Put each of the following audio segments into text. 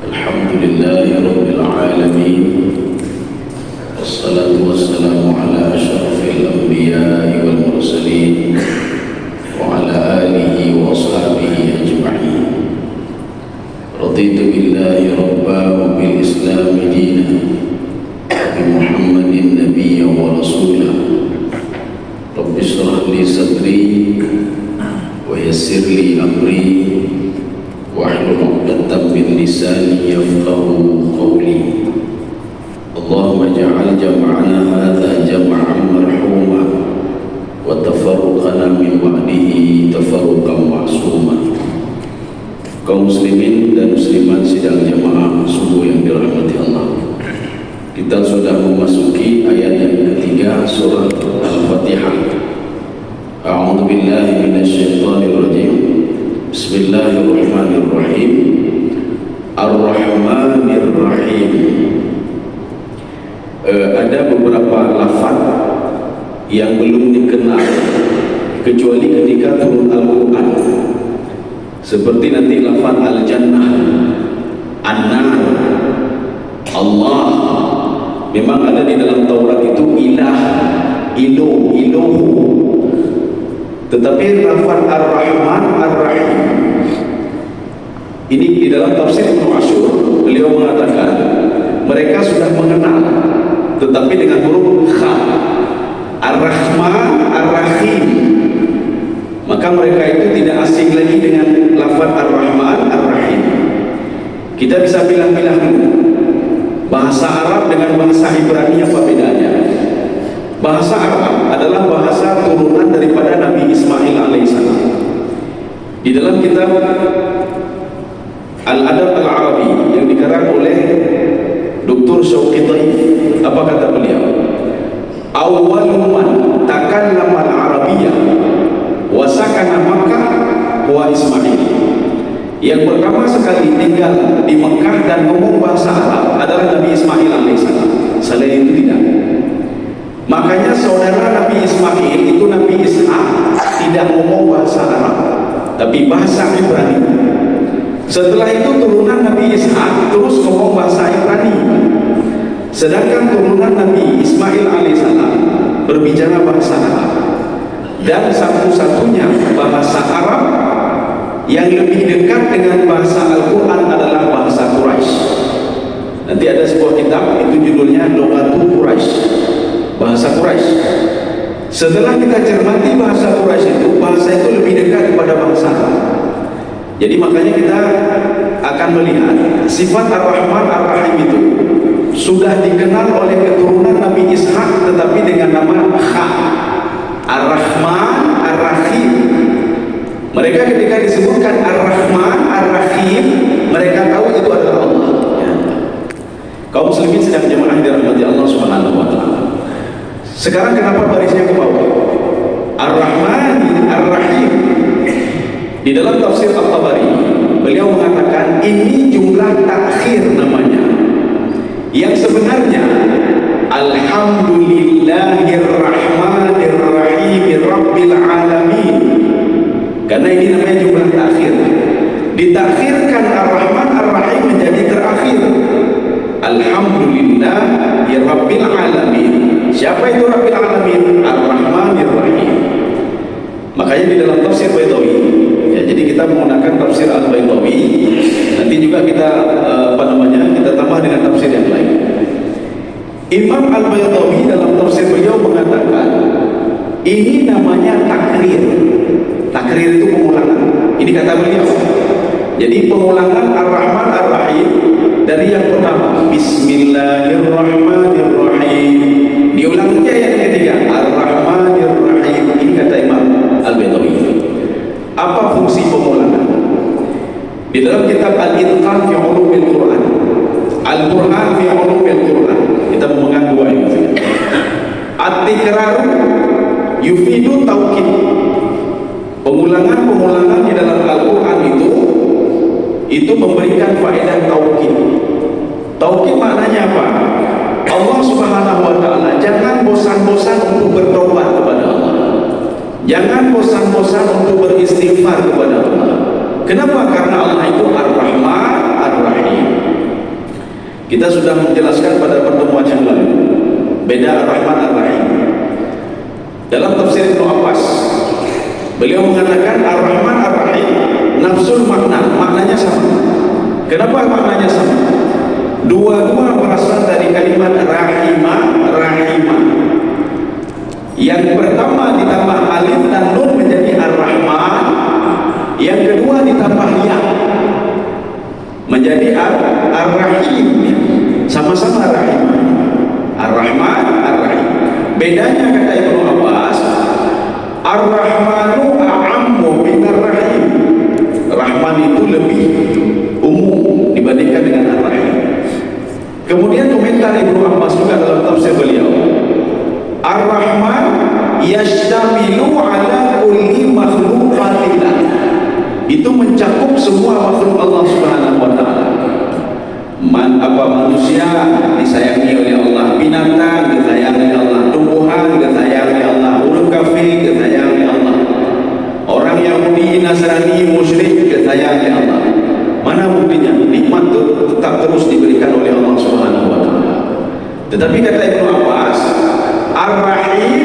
Alhamdulillahi Rabbil Alamin. Wassalatu wassalamu ala ashrafil anbiya'i wal mursalin wa ala alihi wa ashabihi ajma'in. Raditu billahi rabba wa bil islami dina wa bi Muhammadin nabiyya wa rasulah. Rabbi shrah li sadri wa yassir li amri wahlul 'uqdatam min lisani yafqahu qawli. Allahumma ja'al jam'ana hadza jam'an marhuma wa tafarruqana min ba'dihi tafarruqan ma'suma. Kaum muslimin dan muslimat sidang jamaah subuh yang dirahmati Allah, kita sudah memasuki ayat yang ketiga surah Al-Fatihah. A'udzu billahi minasyaitonir rajim. Bismillahirrahmanirrahim. Ar-Rahmanir Rahim. Ada beberapa lafaz yang belum dikenal kecuali ketika turun Al-Quran, seperti nanti lafaz Al-Jannah, An-Nar, Allah. Memang ada di dalam Taurat itu ilah, iluhu. Tetapi lafaz Ar-Rahman, Ar-Rahim ini di dalam tafsir Ibnu Asyur, beliau mengatakan mereka sudah mengenal, tetapi dengan huruf kha, Ar-Rahman, Ar-Rahim. Maka mereka itu tidak asing lagi dengan lafaz Ar-Rahman, Ar-Rahim. Kita bisa pilah-pilah dulu. Bahasa Arab dengan bahasa Ibrani apa bedanya? Bahasa Arab adalah bahasa turunan daripada Nabi Ismail alaihissalam. Di dalam kitab Al-Adab Al-Arabi yang dikarang oleh Dr. Syauqi Dhaif, apa kata beliau? Awwalu man takallama al-Arabiyyah wa sakana Makkah wa Ismail. Yang pertama sekali tinggal di Mekah dan ngomong bahasa Arab adalah Nabi Ismail alaihissalam. Selain itu tidak. Makanya saudara Nabi Ismail itu Nabi Ishaq tidak ngomong bahasa Arab, tapi bahasa Ibrani. Setelah itu turunan Nabi Ishaq terus ngomong bahasa Ibrani. Sedangkan turunan Nabi Ismail alaihissalam berbicara bahasa Arab. Dan satu-satunya bahasa Arab yang lebih dekat dengan bahasa Al-Quran adalah bahasa Quraisy. Nanti ada sebuah kitab itu judulnya Lughatul Quraisy, bahasa Quraisy. Setelah kita cermati bahasa Quraisy itu, bahasa itu lebih dekat kepada bahasa Arab. Jadi makanya kita akan melihat sifat Ar-Rahman Ar-Rahim itu sudah dikenal oleh keturunan Nabi Ishaq, tetapi dengan nama Kha, Ar-Rahman Ar-Rahim. Mereka ketika disebutkan Ar-Rahman Ar-Rahim, mereka tahu itu adalah Allah. Ya. Kaum muslimin sedang jemaah dirahmati Allah Subhanahu wa taala. Sekarang kenapa barisnya ke bawah? Ar-Rahman Ar-Rahim. Di dalam tafsir At-Tabari, beliau mengatakan ini jumlah takhir namanya. Yang sebenarnya Alhamdulillahirrahmanirrahim Rabbil Alamin. Karena ini namanya jumlah takhir. Ditakhirkan Ar-Rahman Ar-Rahim menjadi terakhir. Alhamdulillah ya Rabbil Alamin. Siapa itu Rabbil Alamin? Ar-Rahmanir Rahim. Makanya di dalam tafsir Baitawi, ya, jadi kita menggunakan tafsir Al-Baitawi. Nanti juga kita kita tambah dengan tafsir yang lain. Imam Al-Baitawi dalam tafsir beliau mengatakan ini namanya takrir. Takrir itu pengulangan. Ini kata beliau. Jadi pengulangan Ar-Rahman Ar-Rahim dari yang pertama Bismillahirrahmanirrahim. Diulang lagi ayat ketiga Ar-Rahmanirrahim. Ini kata Imam Al-Baitawi. Apa fungsi pengulangan? Di dalam kitab Al-Itqan fi Ulumil Quran, Al-Quran fi Ulumil Quran, kita memegang dua ini. At-tikrar yufidu taukid. Pengulangan-pengulangan di dalam Al-Quran itu memberikan faedah taukid. Taukid maknanya apa? Allah Subhanahu wa taala jangan bosan-bosan untuk bertobat kepada Allah. Jangan bosan-bosan untuk beristighfar kepada Allah. Kenapa? Karena Allah itu Ar-Rahman Ar-Rahim. Kita sudah menjelaskan pada pertemuan yang lalu beda Ar-Rahman Ar-Rahim. Dalam tafsir Ibnu Abbas, beliau mengatakan Ar-Rahman Ar-Rahim nafsul maknanya sama. Kenapa maknanya sama? Dua-dua berasal dari kalimat rahimah. Yang pertama ditambah alif dan nun menjadi Ar-Rahman, yang kedua ditambah ya menjadi Ar-Rahim. Sama-sama rahim. Ar-Rahman Ar-Rahim. Bedanya kata Ibnu Abbas, Ar-Rahmanu a'ammu min Ar-Rahim. Rahman itu lebih umum dibandingkan dengan Ar-Rahim. Kemudian komentar Ibnu Abbas juga dalam tafsir beliau, Ar-Rahman yashtamilu ala kulli makhluqatillah. Itu mencakup semua makhluk Allah Subhanahu wa taala. Manusia disayangi oleh Allah, binatang disayangi Allah, tumbuhan disayangi Allah, huruf kafir disayangi Allah, orang Yahudi, Nasrani, musyrik disayangi Allah. Mana buktinya? Nikmat itu tetap terus diberikan oleh Allah Subhanahu wa taala. Tetapi kata Ibnu Abbas, Ar-Rahim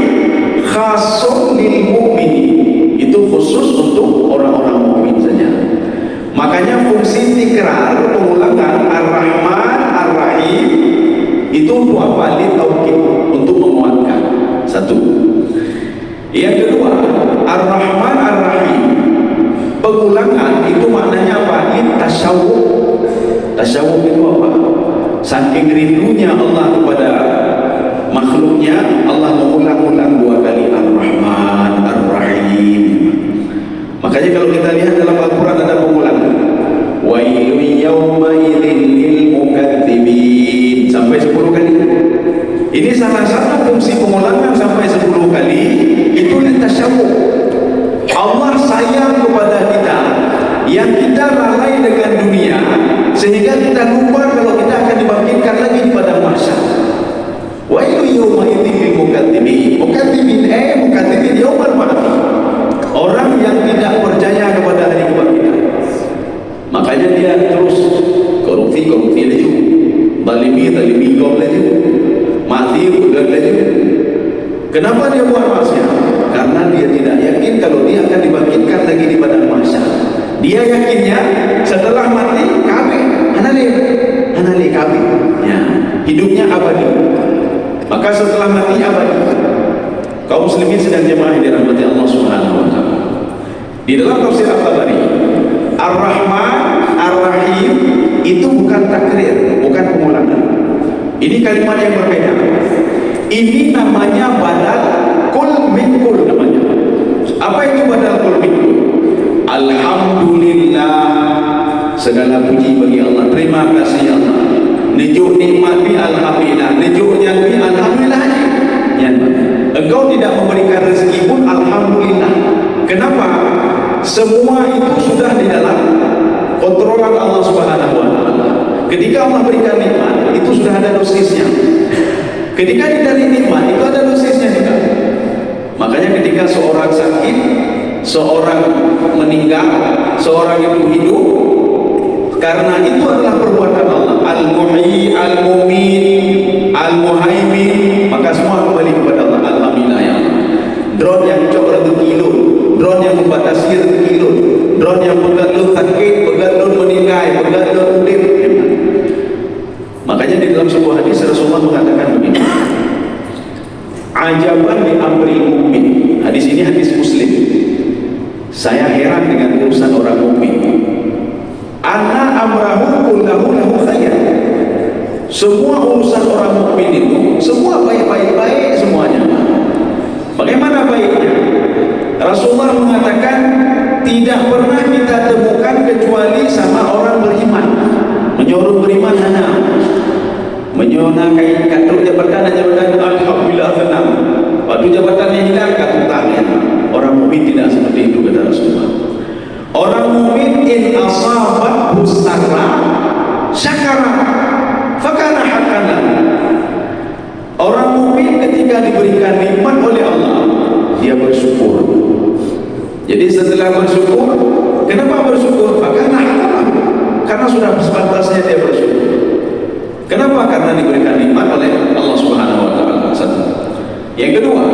khasun lil mu'minin. Itu khusus untuk orang-orang mukmin saja. Makanya fungsi tikrar, pengulangan Ar-Rahman Ar-Rahim itu untuk apa? Litaukid, untuk menguatkan. Satu. Yang kedua, Ar-Rahman Ar-Rahim pengulangan itu maknanya apa? Tasyawuh. Tasyawuh itu apa? Saking rindunya Allah kepada makhluknya, Allah mengulang-ulang dua kali Ar-Rahman Ar-Rahim. Makanya kalau kita lihat dalam Al-Quran ada pengulangan, wailun yawma idzin lil mukadzibin, sampai 10 kali. Ini salah satu fungsi pengulangan sampai 10 kali, itu litasyawuh. Allah sayang kepada kita yang kita lalai dengan dunia, sehingga kita lupa kalau kita akan dibangkitkan lagi di padang mahsyar. Wailun yawma idzin lil mukadzibin. Mukadzibin yaumul ba'ts. Orang yang tidak percaya kepada hari kebangkitan, makanya dia terus korupsi lagi, zalimi kau lagi, mati lagi. Kenapa dia buat maksiat? Karena dia tidak yakin kalau dia akan dibangkitkan lagi di padang mahsyar. Dia yakinnya setelah mati kabeh, anali kabeh, ya, hidupnya abadi. Maka setelah mati abadi. Kaum muslimin sedang jemaah yang dirahmati Allah Subhanahu wa taala. Di dalam tafsir At-Tabari, Ar-Rahman Ar-Rahim itu bukan takrir, bukan pengulangan. Ini kalimat yang berbeda. Ini namanya badal kul min kul namanya. Apa itu badal kul min kul? Alhamdulillah, segala puji bagi Allah. Terima kasih Allah. Nijuk nikmat bi alhamdulillah, nijuk nyali alhamdulillah. Ya, engkau tidak memberikan rezeki pun alhamdulillah. Kenapa? Semua itu sudah di dalam kontrolan Allah Subhanahu wa taala. Ketika Allah berikan nikmat, itu sudah ada dosisnya. Ketika diberi nikmat, itu ada dosisnya juga. Makanya ketika seorang sakit, seorang meninggal, seorang itu hidup, karena itu adalah perbuatan Allah. Al-Muhyi, Al-Mumit, Al-Muhaimin, maka semua kembali kepada Allah. Alhamdulillah ya. Drone yang cok rezeki lu, drone yang membatasi rezeki lu, drone yang pegat lu sakit, pegat lu meninggal, pegat lu udip. Makanya di dalam sebuah hadis Rasulullah mengatakan begini, ajaban li amri mu'min. Hadis ini hadis Muslim. Saya heran dengan urusan orang mukmin. Anna amrahu kullahu lahu khair. Semua urusan orang mukmin itu semua baik-baik semuanya. Bagaimana baiknya? Rasulullah mengatakan tidak pernah kita temukan kecuali sama orang beriman. Menyuruh beriman mana? Menyuruh kain katruk jabatan alhamdulillah tenang. Waktu jabatannya hilang katutangnya. Orang mukmin tidak seperti itu kata Rasulullah. Orang mukmin in asabat busara syakara fakana hakana. Orang mukmin ketika diberikan nikmat oleh Allah, dia bersyukur. Jadi setelah bersyukur, kenapa bersyukur? Fakana hakana. Karena sudah sepantasnya dia bersyukur. Kenapa? Karena diberikan nikmat oleh Allah Subhanahu wa taala. Satu. Yang kedua,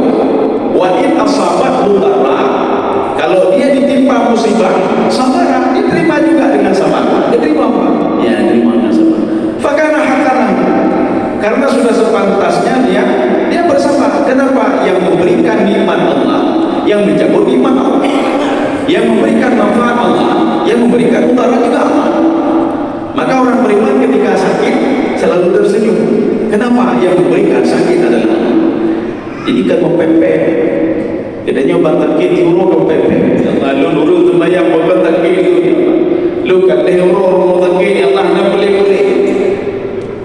wa in asabathu dharra, kalau dia ditimpa musibah, sabar, diterima juga dengan sabar. Diterima apa? Ya, diterima dengan sabar. Fakana hakalah, karena sudah sepantasnya dia bersabar. Kenapa? Yang memberikan nikmat Allah, yang mencabut nikmat Allah, yang memberikan manfaat Allah, yang memberikan mudarat juga Allah. Maka orang beriman ketika sakit selalu tersenyum. Kenapa? Yang memberikan sakit adalah Allah. Jadi kan mempepet. Kita nyoba takir huru mempepet. Lalu nurul sembahyang bukan takir itu. Lu kat huru takir Allah nak boleh.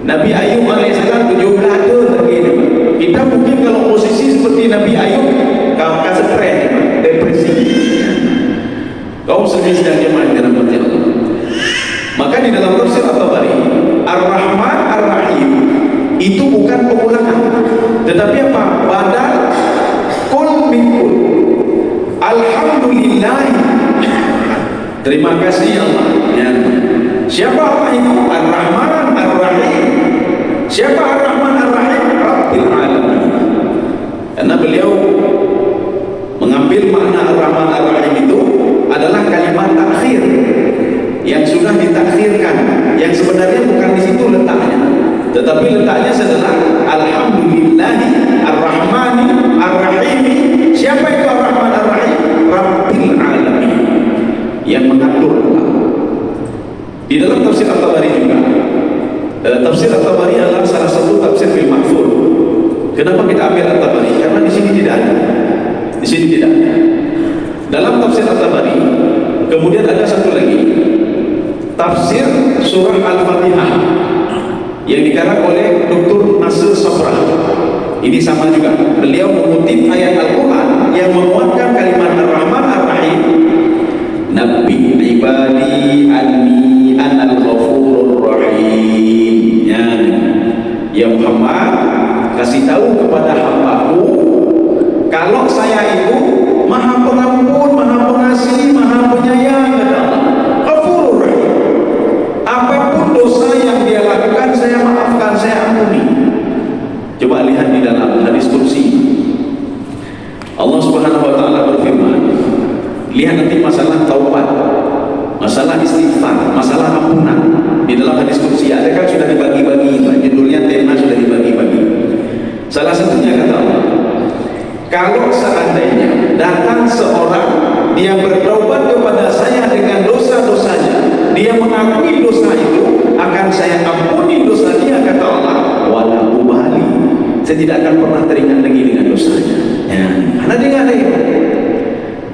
Nabi Ayub alaihissalam 17 tahun takir. Kita mungkin kalau posisi seperti Nabi Ayub, kau stres, depresi. Kau sedang jemaah dirahmati Allah. Maka di dalam tafsir At-Tabari, Ar-Rahman Ar-Rahim itu bukan pengulangan, tetapi apa? Badal kul min kul. Alhamdulillah. Terima kasih Allah. Ya. Siapa Allah itu? Ar-Rahman Ar-Rahim. Siapa Ar-Rahman Ar-Rahim? Rabbil Alamin. Karena beliau mengambil makna Ar-Rahman Ar-Rahim itu adalah kalimat takhir yang sudah ditakhirkan, yang sebenarnya bukan di situ letaknya, tetapi letaknya adalah Alhamdulillahi Ar-Rahmani Ar-Rahimi. Siapa itu Ar-Rahman Ar-Rahim? Rabbil Alamin, yang mengatur. Di dalam tafsir At-Tabari juga, tafsir At-Tabari adalah salah satu tafsir bil mahfuz. Kenapa kita ambil At-Tabari? Karena di sini tidak ada. Di sini tidak ada. Dalam tafsir At-Tabari, kemudian ada satu lagi, tafsir surah Al-Fatihah yang dikarang oleh Dr. Nasir Sabrah. Ini sama juga, beliau mengutip ayat Al-Quran yang menguatkan kalimat Ar-Rahman Ar-Rahim. Nabi ibadi anni anal ghafurur rahim. Ya Muhammad, kasih tahu kepada hambaku kalau saya itu Maha Pengampun, Maha Pengasih, Maha Penyayang. Ghafurur rahim. Apapun dosa yang dia lakukan, saya maafkan, saya ampuni. Coba lihat di dalam hadis qudsi. Allah Subhanahu wa taala berfirman, lihat nanti masalah taubat, masalah istighfar, masalah ampunan. Di dalam hadis qudsi ada kan sudah dibagi-bagi, judulnya tema sudah dibagi-bagi. Salah satunya kata Allah, kalau seandainya datang seorang dia bertaubat kepada saya dengan dosa-dosanya, dia mengakui dosa itu, akan saya ampuni dosa dia, kata Allah. Wala ubali, saya tidak akan pernah teringat lagi dengan dosanya. Ya, karena dia nggak ada yang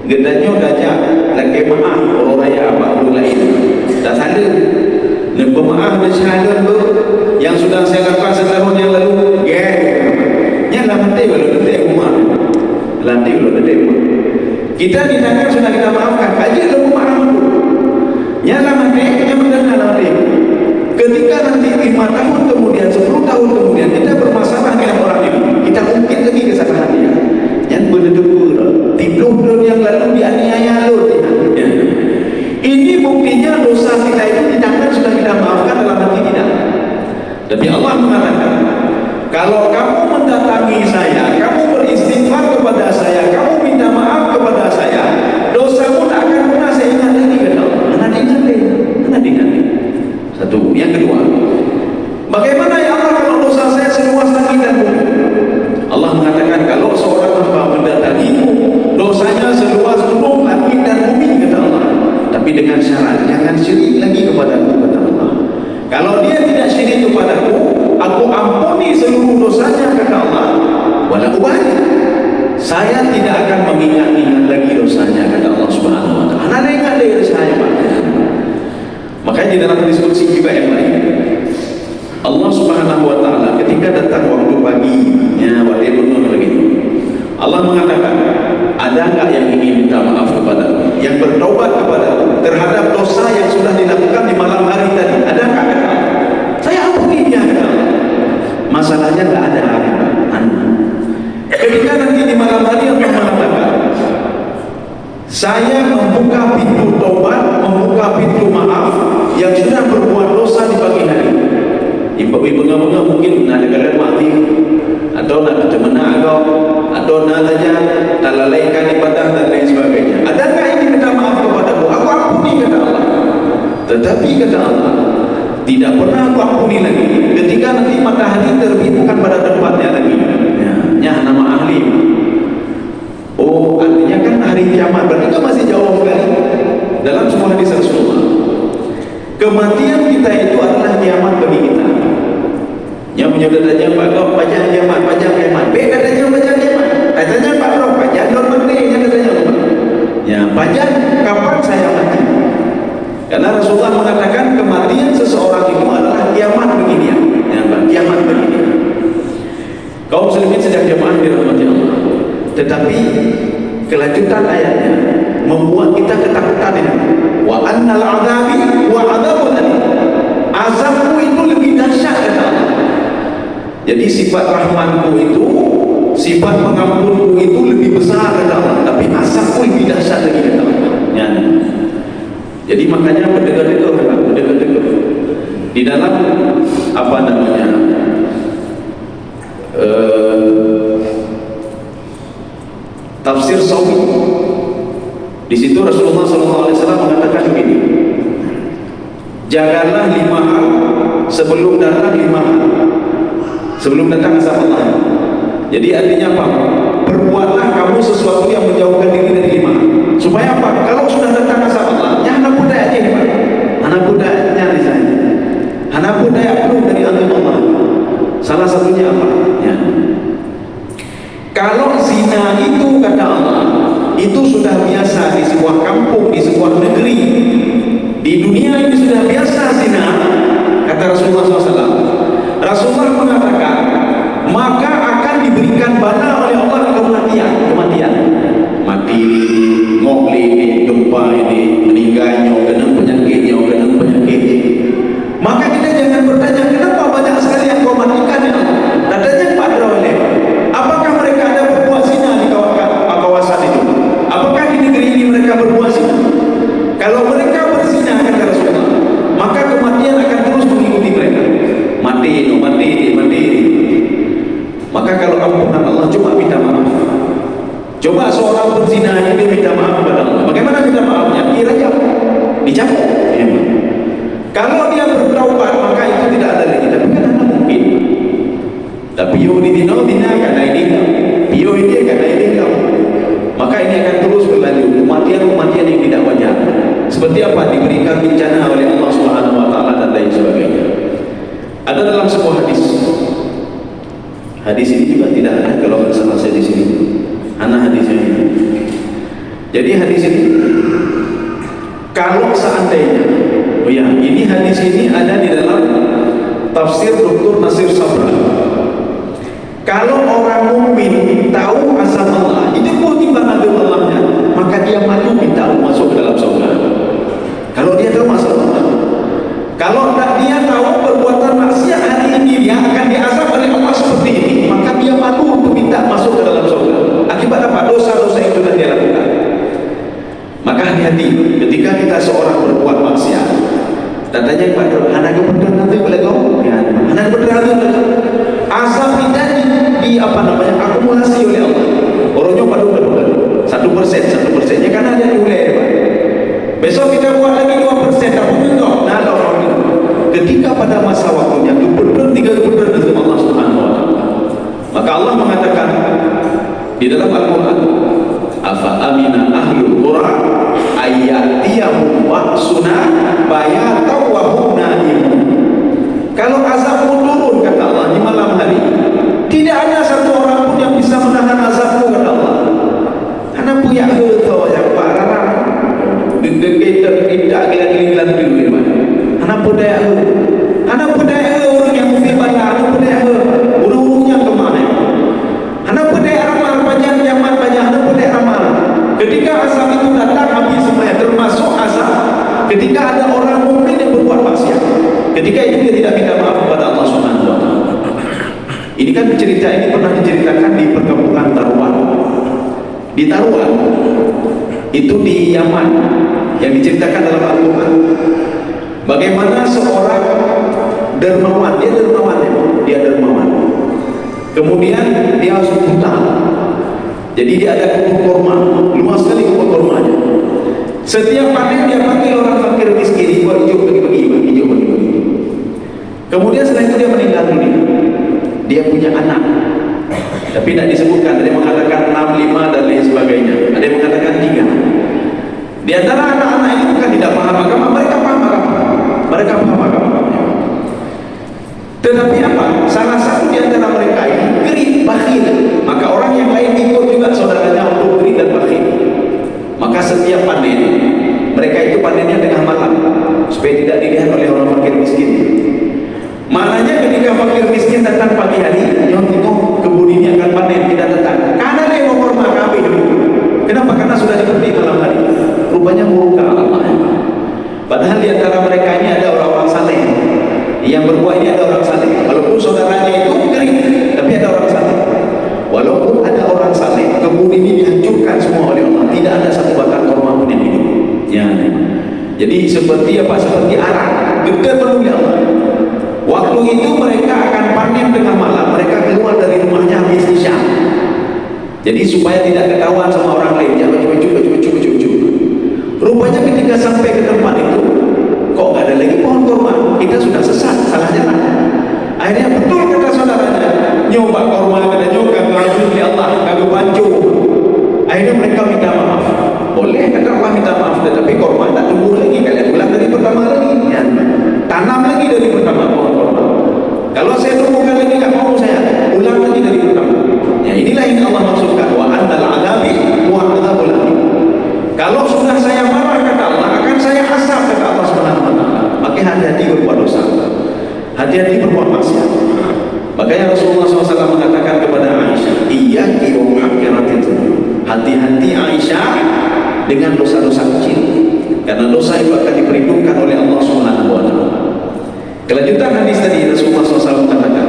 gedanya dajak lagi maaf orang raya abang lain tak ada nempa maaf bersyahada tu yang sudah saya lakukan setahun yang lalu nya lah mati kalau detik rumah lantai kalau detik rumah kita di tangan sudah kita maafkan kaji lalu maaf tu nya lah mati yang mendengar nanti ketika nanti 5 tahun kemudian 10 tahun kemudian kita bermasalah dengan orang ini, kita mungkin lagi kesalahan dia yang berdua tidur yang lalu dianiaya lo ya. Ini buktinya dosa kita itu di tangan sudah kita maafkan, dalam hati tidak. Tapi Allah mengatakan, kalau kamu mendatangi saya, kamu beristighfar kepada saya, kamu minta maaf kepada saya, dosamu tak akan pernah saya ingat lagi, kata Allah. Anak ingat. Satu. Yang kedua, bagaimana ya Allah kalau dosa saya seluas langit dan bumi? Allah mengatakan, kalau seorang hamba mendatangimu, dosanya seluas gunung, langit dan bumi, kata Allah. Tapi dengan syarat, jangan syirik lagi kepadaku, kata Allah. Kalau dia tidak syirik kepadaku, aku ampuni seluruh dosanya, kata Allah. Wala ubali, saya tidak akan mengingat-ingat lagi dosanya, kata Allah Subhanahu wa taala. Ada ingat dari saya, Pak. Makanya di dalam diskusi juga yang lain, Allah Subhanahu wa taala ketika datang waktu pagi, ya waktu penuh lagi, Allah mengatakan, ada enggak yang ingin minta maaf kepada, yang bertaubat kepada terhadap dosa yang sudah dilakukan di malam hari tadi? Ada enggak? Saya ampuni dia. Masalahnya enggak ada. Ketika nanti di malam hari yang mengatakan, saya membuka pintu taubat, membuka pintu maaf yang sudah berbuat dosa di pagi hari. Ibu-ibu bunga mungkin nak dekat mati atau nak cemana atau nak saja talalaikan ibadah dan lain sebagainya. Adakah ini minta maaf kepadamu? Aku ampuni, kata Allah. Tetapi kata Allah, tidak pernah aku ampuni lagi ketika nanti matahari terbit bukan pada tempatnya lagi. Ya, nama ahli. Oh, artinya kan hari kiamat, berarti kan masih jauh sekali. Dalam sebuah hadis Rasulullah, kematian kita itu adalah kiamat bagi kita. Yang punya datanya Pak Rob, pajak kiamat, beda datanya pajak kiamat. Datanya Pak Rob, pajak dormantenya datanya apa? Ya, pajak kapan saya mati? Karena Rasulullah mengatakan kematian seseorang itu adalah kiamat bagi dia. Ya, kiamat bagi dia. Kaum muslimin sejak jamaah dirahmati Allah. Tetapi kelanjutan ayatnya membuat kita ketakutan ini. Wa annal azabi wa adzabun alim. Azabku itu lebih dahsyat, kata Allah. Jadi sifat rahmanku itu, sifat pengampunku itu lebih besar, kata Allah. Tapi azabku lebih dahsyat lagi, kata Allah. Ya. Jadi makanya berdegar-degar, berdegar-degar di dalam apa namanya? Tafsir Sawi. Di situ Rasulullah SAW mengatakan begini: jagalah 5 hal sebelum datang 5 hal, sebelum datang azab Allah. Jadi artinya apa? Perbuatlah kamu sesuatu yang menjauhkan diri dari 5 hal. Supaya apa? Kalau sudah datang azab Allah, ya anak budaya aja, Pak. Anak budayanya di sana. Anak budaya penuh dari azab Allah. Salah satunya apa? Ya. Kalau zina itu, kata Allah, itu sudah biasa di sebuah kampung, di sebuah negeri, di dunia ini sudah biasa zina, kata Rasulullah SAW. Rasulullah mengatakan, maka akan diberikan bala oleh Allah kematian, mati, ngokli ini, gempa ini, meninggalnya, kena penyakit. Maka kita jangan bertanya, kenapa banyak sekali yang kau matikan, ya Allah? Tadanya Pak Drawale, apakah mereka ada berbuat zina di kawasan itu? Apakah di negeri ini mereka berbuat zina? Kalau mereka berzina, kata Rasulullah, maka kematian akan terus mengikuti mereka. Mati. Maka kalau ampunan Allah, cuma minta maaf. Coba seorang berzina dia minta maaf kepada Allah. Bagaimana minta maafnya? Dirajam, dicabut. Kalau dia bertaubat, maka itu tidak ada lagi. Tapi kan ada mungkin. Tapi dina karena ini karena ini kamu. Maka ini akan terus berlanjut. Kematian yang tidak wajar. Seperti apa? Diberikan bencana oleh Allah Subhanahu Wa Taala dan lain sebagainya. Ada dalam sebuah hadis. Hadis ini juga tidak ada kalau nggak salah saya di sini. Anak hadisnya ini. Jadi hadis ini, kalau seandainya, ini hadis ini ada di dalam tafsir Dr. Nasir Sabra. Kalau orang mukmin tahu azab Allah, itu pun timbang azab Allahnya, maka dia malu minta masuk ke dalam surga. Kalau dia tahu azab Allah. Kalau dia tahu perbuatan maksiat hari ini dia akan diazab oleh Allah seperti ini, maka dia malu untuk minta masuk ke dalam surga. Akibat apa? Dosa-dosa itu yang dia lakukan. Maka hati-hati ketika kita seorang berbuat maksiat. Tanya kepada anak kebetulan nanti boleh kau? Ya, anak kebetulan nanti azab kita akumulasi oleh Allah. Orangnya padu 1%, karena dia mulai. Besok kita buat lagi 2%, tak mungkin kau. Nah, ketika pada masa waktunya gubernur 3 gubernur dari Allah Subhanahu Wa Taala. Maka Allah mengatakan di dalam Al-Quran, afa amina ahlul qura ayyatiyahum ba'suna bayatan wa hum naimun. Kalau azabmu turun, kata Allah, di malam hari, tidak ada satu orang pun yang bisa menahan azabmu, kata Allah. Karena punya tahu yang parah kita tidak gila-gilaan dulu. Anak budaya orang yang mesti bala, anak budaya urung-urungnya kemana? Anak budaya ramal panjang zaman banyak, anak budaya ramal. Ketika azab itu datang habis semuanya, termasuk azab ketika ada orang mukmin yang berbuat maksiat. Ketika itu dia tidak minta maaf kepada Allah Subhanahu Wa Taala. Ini kan cerita ini pernah diceritakan di perkampungan Taruan. Di Taruan itu di Yaman, yang diceritakan dalam Al-Quran. Bagaimana seorang dermawan, dia dermawan ya, dia dermawan. Kemudian dia harus buta. Jadi dia ada kebun kurma, luas sekali kebun kurmanya. Setiap panen dia panggil orang fakir miskin, buat hijau bagi-bagi, hijau bagi-bagi. Kemudian setelah itu dia meninggal dunia. Dia punya anak, tapi tidak disebutkan. Ada yang mengatakan 6, 5 dan lain sebagainya. Ada yang mengatakan 3. Di antara anak-anak itu bukan tidak paham agama, mereka paham agama. Mereka paham agama. Tetapi apa? Salah satu di antara mereka ini gerik, bakhil. Maka orang yang lain ikut juga saudaranya untuk gerik dan bakhil. Maka setiap panen, mereka itu panennya tengah malam supaya tidak dilihat oleh orang fakir miskin. Maknanya ketika fakir miskin datang pagi hari, yang tengok kebun ini akan panen, tidak datang. Karena dia mau hormat kami dulu. Kenapa? Karena sudah seperti malam hari. Rupanya murka Allah. Padahal di antara mereka ini ada orang-orang saleh. Yang berbuat ini ada orang saleh. Walaupun saudaranya itu kering, tapi ada orang saleh. Walaupun ada orang saleh, kebun ini dihancurkan semua oleh Allah. Tidak ada satu batang kurma pun yang hidup. Ya. Jadi seperti apa? Seperti arang. Gedar penuh Allah. Waktu itu mereka akan panen tengah malam. Mereka keluar dari rumahnya habis isya. Jadi supaya tidak ketahuan sama orang lain. Jangan baju. Rupanya ketika sampai ke tempat itu, kok nggak ada lagi pohon kurma? Kita sudah sesat, salah jalan. Akhirnya betul kata saudaranya, nyoba kurma kata juga ngadu di Allah, ngadu bancu. Akhirnya mereka minta maaf. Boleh kata Allah minta maaf, tetapi kurma tak tumbuh lagi. Kalian ulang dari pertama lagi. Ya. Tanam lagi dari pertama pohon kurma. Kalau saya tumbuhkan lagi nggak mau saya, ulang lagi dari pertama. Ya inilah yang Allah maksudkan wa annal adabi wa adzabul alim. Kalau sudah saya marah kata Allah, akan saya azab kata Allah Subhanahu wa taala. Maka hati-hati berbuat dosa. Hati-hati berbuat maksiat. Makanya Rasulullah SAW mengatakan kepada Aisyah, iyyaki wa muhaqqiratil dzunub. Hati-hati Aisyah dengan dosa-dosa kecil. Karena dosa itu akan diperhitungkan oleh Allah Subhanahu wa taala. Kelanjutan hadis tadi Rasulullah SAW mengatakan,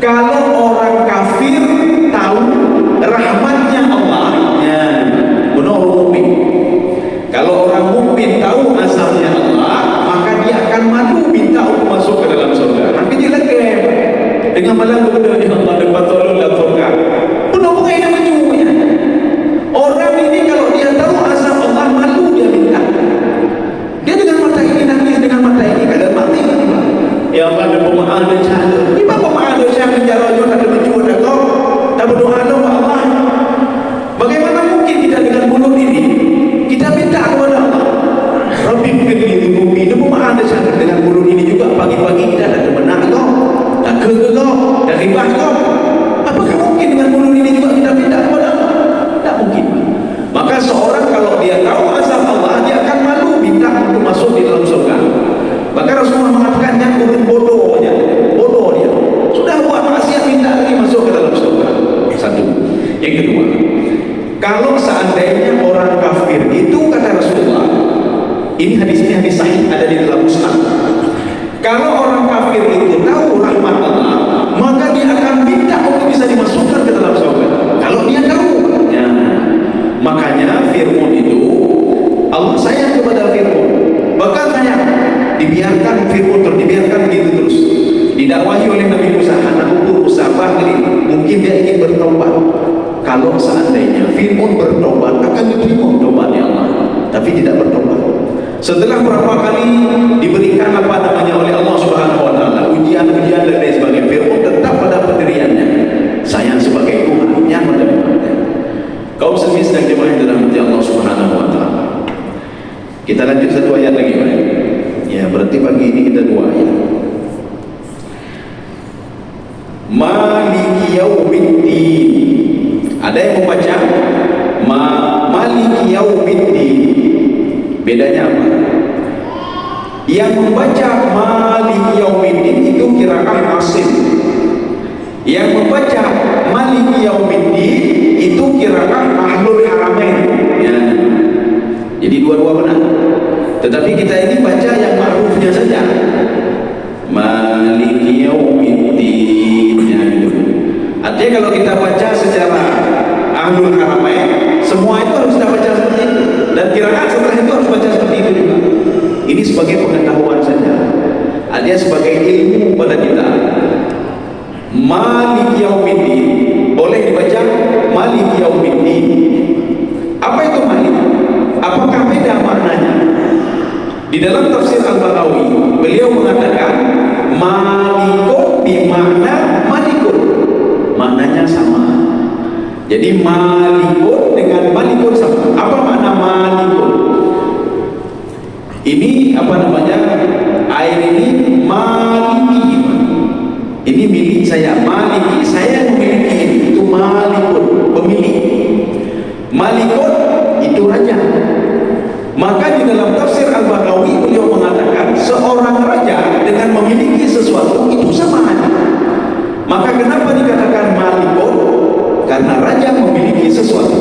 kalau orang kafir tahu rahmatnya Allah, ya, menurut mukmin. Kalau orang mukmin tahu azabnya Allah, maka dia akan malu minta untuk masuk ke dalam surga. Tapi dia legem dengan malam kemudian Allah dapat tolong dalam surga. Penuh pengaina menyuruhnya. Orang ini kalau dia tahu azab Allah, malu dia minta. Dia dengan mata ini nangis, dengan mata ini kadang mati. Ya Allah, ada pemahaman dan cahaya. Ini apa pemahaman dan cahaya menjara juga ada menjual dan kau tak berdoa doa Allah. Bagaimana mungkin kita dengan mulut ini kita minta kepada Allah, Rabbi firli dunubi. Itu pemahaman dan cahaya dengan mulut ini juga pagi-pagi kita tak benar kau, tak ke kau, tak ribah kau. Apakah mungkin dengan mulut ini juga kita minta kepada Allah? Tak mungkin. Maka seorang kalau dia tahu azab Allah, dia akan malu minta untuk masuk di dalam surga. Maka Rasulullah mengatakan yang kurang bodohnya, bodoh dia. Sudah buat maksiat minta lagi masuk ke dalam surga. Satu. Yang kedua, kalau seandainya orang kafir itu kata Rasulullah, ini hadis sahih ada di dalam Musnad. Kalau orang kafir itu tahu rahmat Allah, maka dia akan minta untuk bisa dimasukkan ke dalam surga. Kalau dia tahu, ya. Makanya Fir'aun itu Allah sayang kepada Fir'aun. Bahkan sayang, dibiarkan Fir'aun dibiarkan begitu terus. Didakwahi oleh Nabi Musa, anak ukur Musa bahkan mungkin dia ingin bertobat. Kalau seandainya Fir'aun bertobat, akan diterima tobatnya Allah. Tapi tidak bertobat. Setelah berapa kali diberikan apa namanya oleh Allah Subhanahu wa taala, ujian-ujian dan lain sebagainya, Fir'aun tetap pada pendiriannya. Saya sebagai Tuhan yang menerima. Kaum muslimin sedang jemaah dirahmati Allah Subhanahu wa taala. Kita lanjut satu ayat lagi, Pak. Ya, berarti pagi ini kita 2 ayat. Maliki yaumiddin. Ada yang membaca Maliki yaumiddin. Bedanya apa? Yang membaca Maliki yaumiddin itu qiraah Asim. Yang membaca Maliki yaumiddin itu qiraah Ahlul Haramain. Ya. Jadi dua-dua benar. Tetapi kita ini baca yang ma'rufnya saja. Maliki yaumiddin. Ya, gitu. Artinya kalau kita baca secara Ahlul Haramain, semua itu harus kita baca seperti itu. Dan qiraat setelah itu harus baca seperti itu juga. Ini sebagai pengetahuan saja. dia sebagai ilmu pada kita. Maliki yaumiddin, boleh dibaca Maliki yaumiddin. Apa itu Malik? Apakah beda maknanya? Di dalam tafsir Al-Baghawi, beliau mengatakan Malikun bermakna Malikun, maknanya sama. Jadi Malikun dengan Malikun sama. Apa makna Malikun? Ini apa namanya? Air ini Maliki. Ini milik saya, Maliki, saya yang memiliki ini. Itu Malikun, pemilik. Malikun itu raja. Maka di dalam tafsir Al-Baghawi beliau mengatakan seorang raja dengan memiliki sesuatu itu sama aja. Maka kenapa dikatakan Malikun? Karena raja memiliki sesuatu.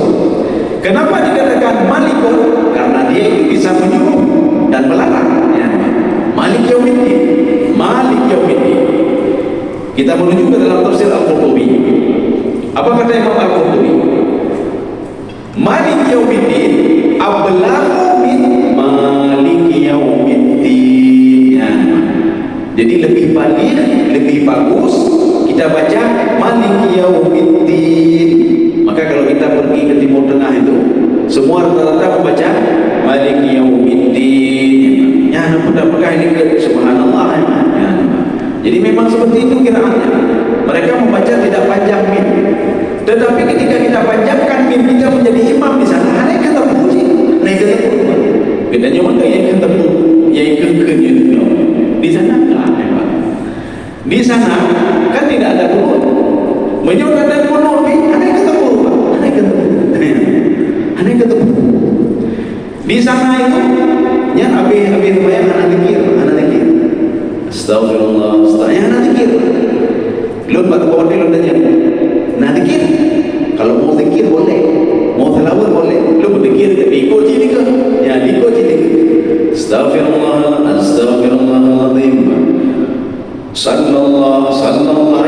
Kenapa dikatakan Malikun? Karena dia itu bisa menyuruh dan melarang. Ya. Malik yaumiddin, Malik yaumiddin. Kita menuju ke dalam tafsir Al-Qurtubi. Apa kata Imam Al-Qurtubi? Malik yaumiddin ablaghu min Maliki yaumiddin. Ya. Jadi lebih balik, lebih bagus kita baca Maliki yaumiddin. Maka kalau kita pergi ke Timur Tengah itu, semua rata-rata membaca Maliki yaumiddin. Ya, apakah ini ke subhanallah ya. Jadi memang seperti itu kiraannya. Mereka membaca tidak panjang mim. Tetapi ketika kita panjangkan mim, kita menjadi imam di sana. Ada yang kata puji, naik kata puji. Bedanya mana yang kata puji, yang kekenya itu. Di sana enggak ada. Di sana kan tidak ada kunut. Menyuruh ada kunut, ada yang kata puji, ada yang kata puji, ada yang kata puji. Di sana itu, ya habis bayang anak dikir. Astagfirullah, astagfirullah, nak zikir. Lu buat kawan dia lu tanya, nak zikir? Kalau mau zikir boleh, mau tilawah boleh. Lu berzikir ikut sini ke? Ya, ikut sini ke. Astagfirullah, astagfirullahaladzim. Sallallahu,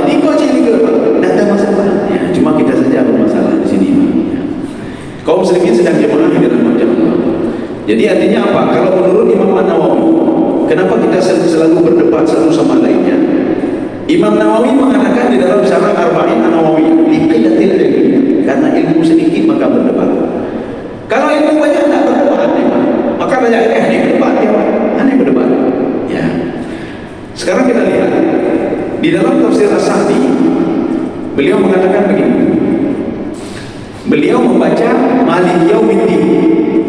ikut sini ke? Tak ada masalah. Ya, cuma kita saja bermasalah di sini. Ya. Kaum muslimin sedang jemaah di dalam Allah. Jadi artinya apa? Kalau menurut Imam An-Nawawi, kenapa kita selalu berdebat satu sama lainnya? Imam Nawawi mengatakan di dalam Syarah Arba'in An-Nawawi, liqillatil ilmi, karena ilmu sedikit maka berdebat. Kalau ilmu banyak tak berdebat, maka banyak yang berdebat, aneh berdebat. Ya. Sekarang kita lihat di dalam tafsir As-Sa'di, beliau mengatakan begini. Beliau membaca Malik yaumiddin.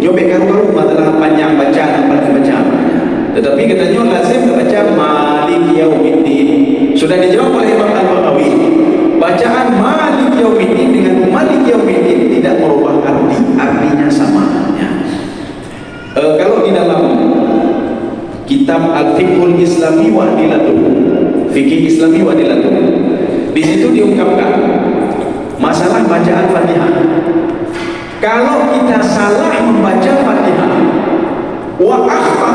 Jobek karu-karu adalah panjang bacaan, panjang bacaan. Tetapi katanya lazim membaca Malik yaumiddin. Sudah dijawab oleh Imam Al-Baghawi. Bacaan Malik yaumiddin dengan Malik yaumiddin tidak merubah arti, artinya sama. Ya. Kalau di dalam kitab Al-Fiqhul Islami wa Adilatuh, Fikih Islami wa Adilatuh, di situ diungkapkan masalah bacaan Fatihah. Kalau kita salah membaca Fatihah, wa akhta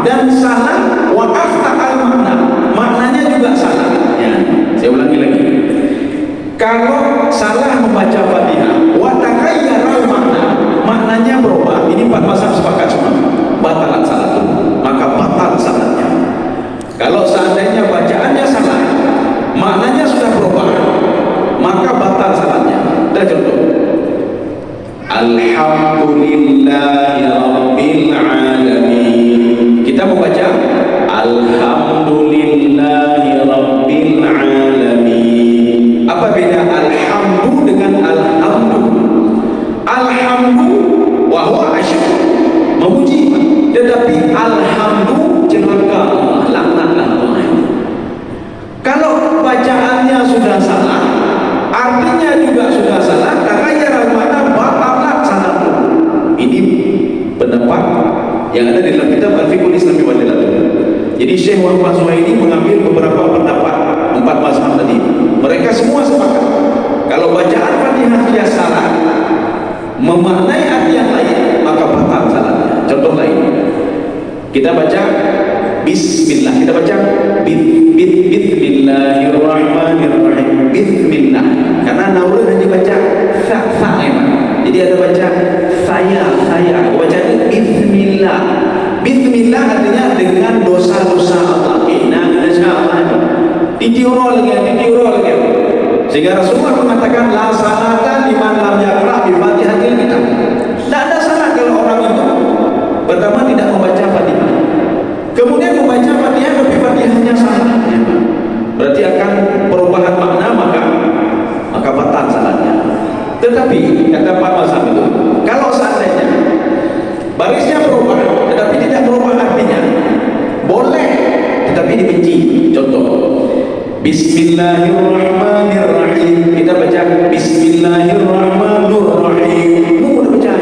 dan salah wa akhta al-makna, maknanya juga salah. Ya, saya ulangi lagi. Kalau salah membaca Fatihah, wa taghayyara al-makna, maknanya berubah. Ini 4 mazhab sepakat semua. Batalan salat, maka batal salatnya. Kalau seandainya bacaannya salah, maknanya sudah berubah, maka batal salatnya. Dan contoh, Alhamdulillahi Rabbil Alamin. Kita membaca Alhamdulillahi Rabbil Alamin. Apa beda Alhamdu dengan Alhamdu? Alhamdu wa huwa asyik, memuji. Tetapi Alhamdu celaka, laknatlah Allah. Kalau bacaannya sudah salah, artinya juga sudah salah, taghayyara al-makna, batalat salatku. Ini pendapat yang ada di dalam kitab Al-Fiqhul Islami wa Adilatuh. Jadi Syekh Muhammad Zuhaili mengambil beberapa pendapat 4 mazhab tadi. Mereka semua sepakat kalau bacaan Fatihah dia salah, memaknai arti yang lain, maka batal salatnya. Contoh lain, kita baca Bismillah, kita baca Bismillahirrahmanirrahim, Bismillah, karena naurun hanya baca sa emang. Jadi ada baca saya, baca Bismillah. Bismillah artinya dengan dosa-dosa Allah. ditiuro lagi, sehingga Rasulullah mengatakan la salata liman lam yaqra bi Fatihatil Kitab. Tidak ada salah kalau orang itu pertama tidak membaca Fatihah, kemudian membaca Fatihah tapi Fatihahnya salah, berarti akan perubahan makna, maka batal salatnya. Tetapi kata Pak Mazhab itu, kalau seandainya barisnya berubah tetapi tidak berubah artinya, boleh tetapi dibenci. Contoh, Bismillahirrahmanirrahim, kita baca Bismillahirrahmanirrahim, itu baca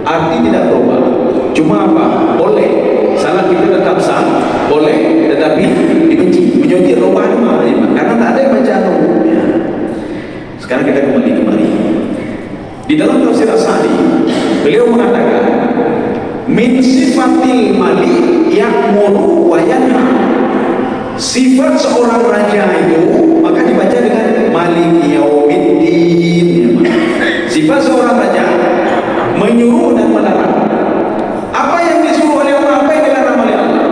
arti tidak berubah, cuma apa? Boleh, salat kita tetap sah, boleh tetapi dibenci, menjadi perubahan makna karena tak ada yang baca ya. Sekarang kita kembali di dalam tafsir As-Sa'di, beliau mengatakan min sifatil malik ya'muru wa yanha. Sifat seorang raja itu maka dibaca dengan Malik Yaumiddin. Sifat seorang raja menyuruh dan melarang. Apa yang disuruh oleh Allah, apa yang dilarang oleh Allah?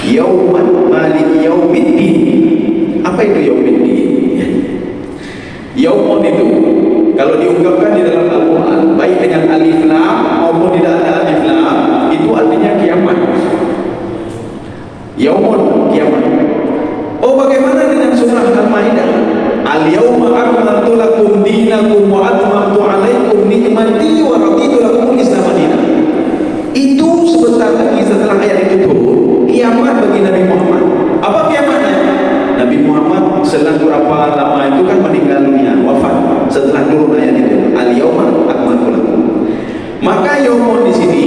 Yauman Malik Yaumiddin. Apa itu Yaumiddin? Yaumun itu kalau diungkapkan di dalam Al-Quran baik dengan alif lam maupun tidak ada alif lam, itu artinya kiamat. Yaumun, kiamat. Oh, bagaimana dengan surah Al-Maidah? Al-yawma akmaltu lakum dinakum wa atmamtu alaikum ni'mati wa raditu lakum al-Islam dinan. Itu sebentar lagi setelah ayat itu turun, kiamat bagi Nabi Muhammad. Apa kiamatnya? Nabi Muhammad selang berapa lama itu kan meninggal dunia, wafat setelah turun ayat itu. Al-yawma akmaltu lakum. Maka yaumun di sini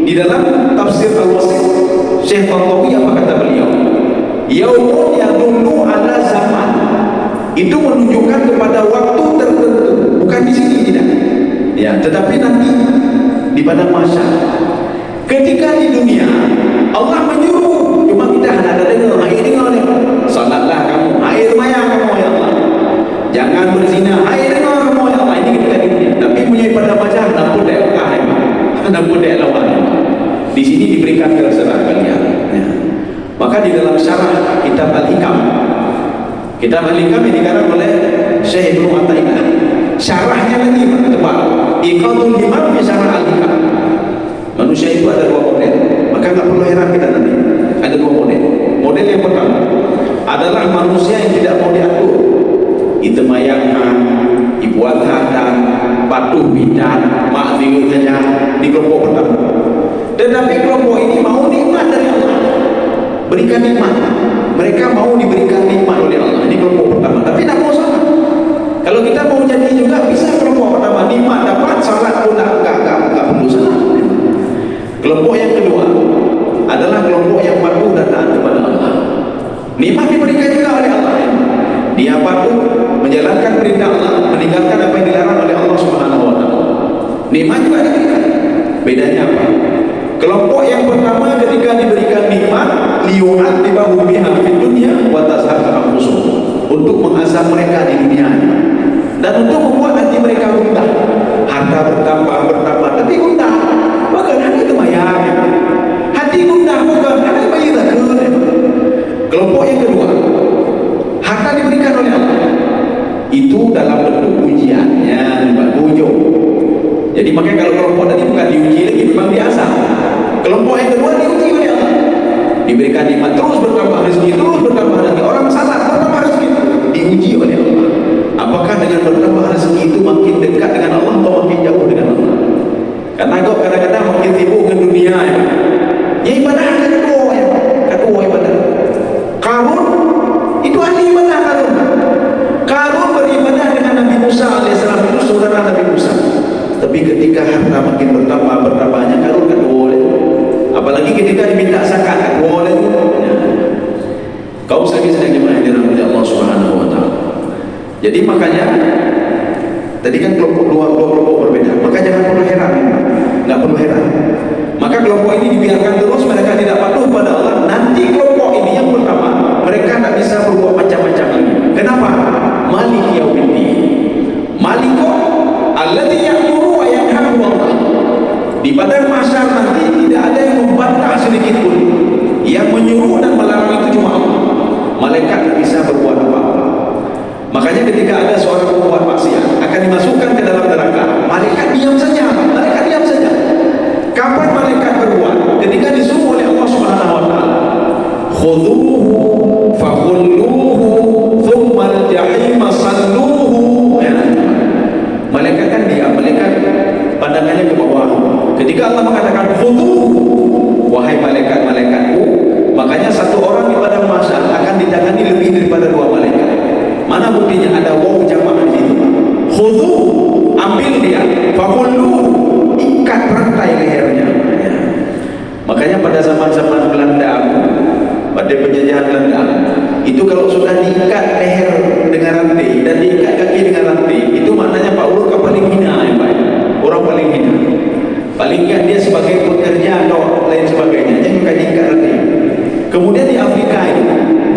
di dalam tafsir Al-Wasit Syekh Tantawi apa kata beliau? Yaumun yadullu ala zaman. Itu menunjukkan kepada waktu tertentu, bukan di sini tidak. Ya, tetapi nanti di padang mahsyar. Ketika di dunia Allah menyuruh, cuma kita ada dengar, hai dengar ni, salatlah kamu, hai semayang kamu ya Allah. Jangan berzina, hai dengar kamu ya Allah. Ini ketika di dunia. Tapi punya padang mahsyar nampun dek kahai. Nampun dek lawan. Di sini diberikan terserah kalian. Ya. Maka di dalam syarah kitab Al-Hikam, kitab Al-Hikam yang dikarang oleh Syekh Ibnu Athaillah, syarahnya lagi tebal. Iqadul Himam fi syarah Al-Hikam. Manusia itu ada dua model, maka tak perlu heran kita nanti. Ada dua model. Model yang pertama adalah manusia yang tidak mau diatur, itemayangkan, ibuatan, patuh bidan, makzir saja di kelompok pertama. Tetapi kelompok ini mau nikmat dari Allah, berikan nikmat. Mereka mau diberikan nikmat oleh Allah. Ini kelompok pertama. Tapi tak mau salat. Kalau kita mau jadi juga bisa kelompok pertama, nikmat dapat, salat pun enggak perlu salat. Kelompok yang kedua adalah kelompok yang patuh dan taat kepada Allah. Nikmat diberikan juga oleh Allah. Dia patuh menjalankan perintah Allah, meninggalkan apa yang dilarang oleh Allah Subhanahu wa taala. Nikmat juga diberikan. Bedanya apa? Kelompok yang pertama ketika diberikan nikmat, liyu'adzibahu biha fid dunya wa tazhaqa anfusuhum, untuk mengazab mereka di dunia dan untuk membuat hati mereka gundah. Harta bertambah, tapi gundah. Bukan hati itu mayat. Hati gundah bukan hati bayi zakir. Kelompok yang kedua, harta diberikan oleh Allah. Itu dalam bentuk ujiannya, bujuk. Jadi makanya kalau kelompok tadi bukan diuji lagi, memang biasa. Kelompok yang kedua diuji oleh Allah, diberikan nikmat, terus bertambah rezeki, orang salat bertambah rezeki, diuji oleh Allah. Apakah dengan bertambah rezeki itu makin dekat dengan Allah atau makin jauh dengan Allah? Karena kau kadang-kadang makin sibuk dengan dunia ya ibadah kedua ibadah. Qarun itu ahli ibadah. Qarun beribadah dengan Nabi Musa alaihissalam, itu saudara Nabi Musa. Tapi ketika harta makin bertambahnya, Qarun kan boleh. Apalagi ketika diminta zakat kan boleh. Ya. Kau sekali sedang jemaah dirahmati Allah Subhanahu wa taala. Jadi makanya tadi kan dua kelompok berbeda. Maka jangan perlu heran. Enggak perlu heran. Maka kelompok ini dibiarkan terus, mereka tidak patuh pada Allah. Nanti kelompok ini yang pertama, mereka tidak bisa berbuat macam-macam lagi. Kenapa? Malik Yaumiddin. Maliko alladzi ya'muru wa yanha Allah. Di padang mahsyar nanti tidak ada yang membantah sedikit pun. Yang menyuruh dan melarang itu cuma Allah. malaikat tak bisa berbuat apa-apa. Makanya ketika ada seorang pembuat maksiat akan dimasukkan ke dalam neraka, malaikat diam saja, malaikat diam saja. Kapan malaikat berbuat? Ketika disuruh oleh Allah Subhanahu wa taala, khudhuhu fakhulluhu thumma al-jahim salluhu. Ya. Malaikat kan diam, malaikat pandangannya ke bawah. Ketika Allah mengatakan khudhuhu, wahai malaikat-malaikatku, makanya satu orang di padang mahsyar akan ditangani lebih daripada dua malaikat. Mana buktinya? Ada waw jamaah di situ. Khudhu, ambil dia. Fakhullu, ikat rantai lehernya. Ya. Makanya pada zaman-zaman Belanda, pada penjajahan Belanda, itu kalau sudah diikat leher dengan rantai dan diikat kaki dengan rantai, itu maknanya Pak Ulur paling hina, ya Pak. Orang paling hina. Paling enggak dia sebagai pekerja atau lain sebagainya, jangan kayak diikat rantai. Kemudian di Afrika ini,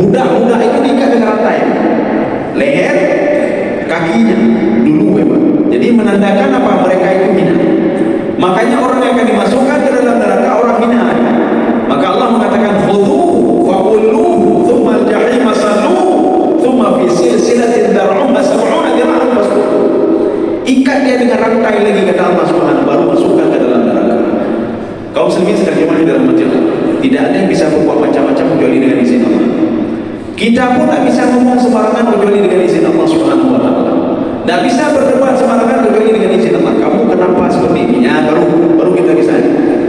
budak-budak itu diikat dengan rantai. Leher, kakinya dulu ya Pak. Jadi menandakan apa? Mereka itu hina. Makanya orang yang akan dimasukkan ke dalam neraka orang hina. Maka Allah mengatakan khudhuhu faqulluhu thumma al-jahim salluhu thumma fi silsilatin dar'uha sab'una dir'an fasluhu. Ikat dia dengan rantai lagi kata Allah Subhanahu, baru masukkan ke dalam neraka. Kaum muslimin sedang dimana dalam majalah. Tidak ada yang bisa berbuat macam-macam kecuali dengan izin Allah. Kita pun tak bisa ngomong sembarangan kecuali dengan izin Allah Subhanahu wa taala. Tak bisa berdebat sembarangan kecuali dengan izin Allah. Kamu kenapa seperti ini? Ya, baru kita bisa.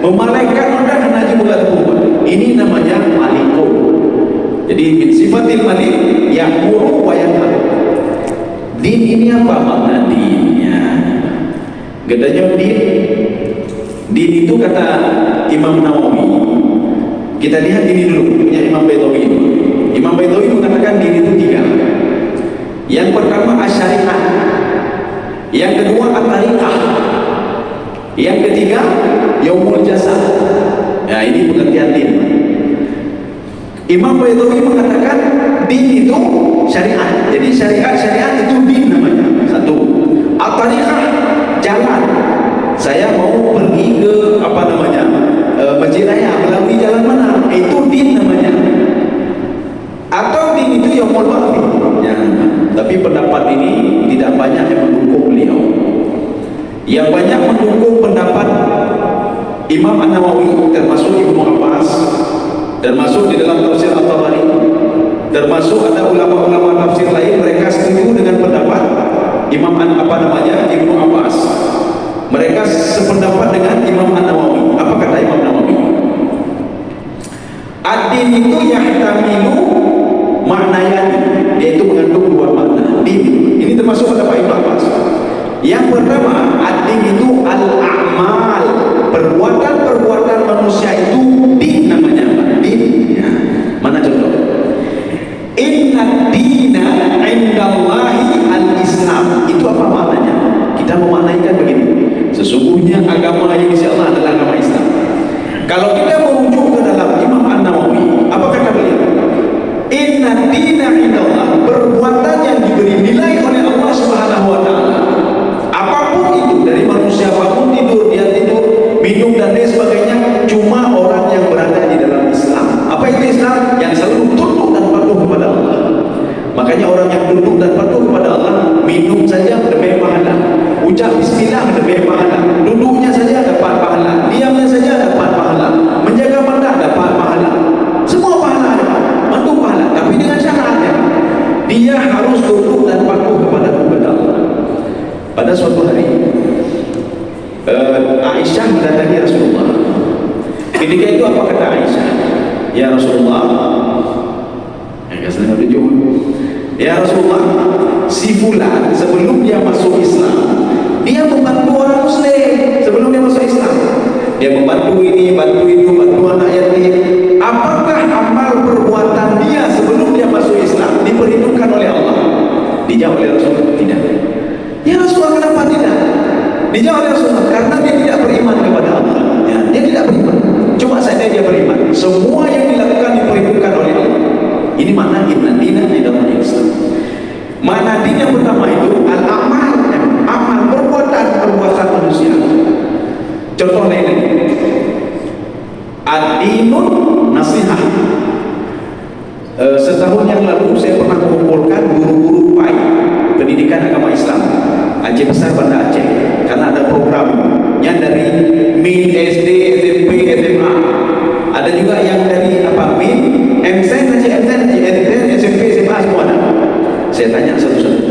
Memalaikat orang haji bukan berubah. Ini namanya malikun. Jadi min sifatil malik ya'muru wa yanha. Din ini apa makna dinnya? Katanya din itu kata Imam Nawawi. Kita lihat ini dulu punya Imam Baitawi. Imam Baitawi mengatakan din itu tiga. Yang pertama asyariat, yang kedua at-tariqah, yang ketiga yaumul jazaa. Ya, ini pengertian din. Imam Baitawi mengatakan din itu syariat. Jadi syariat itu din namanya. Satu. At-tariqah, jalan. Saya mau pergi ke Masjid Raya melalui jalan mana? Itu din namanya. Atau din itu yaumul waqti. Ya. Tapi pendapat ini tidak banyak yang mendukung beliau. Yang banyak mendukung pendapat Imam An-Nawawi, termasuk Ibnu Abbas, termasuk di dalam tafsir At-Tabari, termasuk ada ulama-ulama tafsir lain, mereka setuju dengan pendapat Imam Ibnu Abbas. Mereka sependapat dengan Imam An-Nawawi. Apa kata Imam Nawawi? Ad-din itu yahtamilu maknayani, yaitu mengandung dua makna. Din ini termasuk pendapat Ibnu Abbas. Yang pertama, ad-din itu al-a'mal, perbuatan-perbuatan manusia itu din namanya. Din. Ya. Mana contoh? Inna dina indallahi al-Islam. Itu apa maknanya? Kita memaknaikan begini. Sesungguhnya agama yang di Allah adalah agama Islam. Kalau kita merujuk ke dalam Imam An-Nawawi, apa kata beliau? Inna dina indallah, perbuatan yang diberi nilai oleh Allah Subhanahu wa taala. Apapun itu, dari manusia bangun tidur, dia tidur, minum dan lain sebagainya, cuma orang yang berada di dalam Islam. Apa itu Islam? Yang selalu tunduk dan patuh kepada Allah. Makanya orang yang tunduk dan patuh kepada Allah, minum saja lebih pahala, ucap bismillah lebih pahala, duduknya saja dapat pahala, diamnya saja dapat pahala, menjaga mata dapat pahala, semua pahala ada, mantu pahala. Tapi dengan syaratnya dia harus tunduk dan patuh kepada Allah. Pada suatu hari Aisyah mendatangi Rasulullah. Ketika itu apa kata Aisyah? Ya Rasulullah, ya Rasulullah, si fulan sebelum dia masuk Islam, dia membantu orang muslim. Sebelum dia masuk Islam, dia membantu ini, bantu itu, bantu anak yatim. Apakah amal perbuatan dia sebelum dia masuk Islam diperhitungkan oleh Allah? Dijawab oleh Rasulullah, tidak. Ya Rasulullah, kenapa tidak? Dijawab oleh Rasulullah, karena dia tidak beriman kepada Allah. Ya, dia tidak beriman. Cuma saja dia beriman. Semua yang dilakukan diperhitungkan oleh Allah. Ini makna inna dina dalam Islam. Makna din yang pertama itu al-amal, amal perbuatan manusia. Contoh lain, ad-dinun yang lalu saya pernah mengumpulkan guru-guru PAI, pendidikan agama Islam Aceh Besar Banda Aceh, karena ada program yang dari MIN, SD, SMP, SMA, ada juga yang dari MIN, MSN, SMP, SMA, semua ada. Saya tanya satu-satu,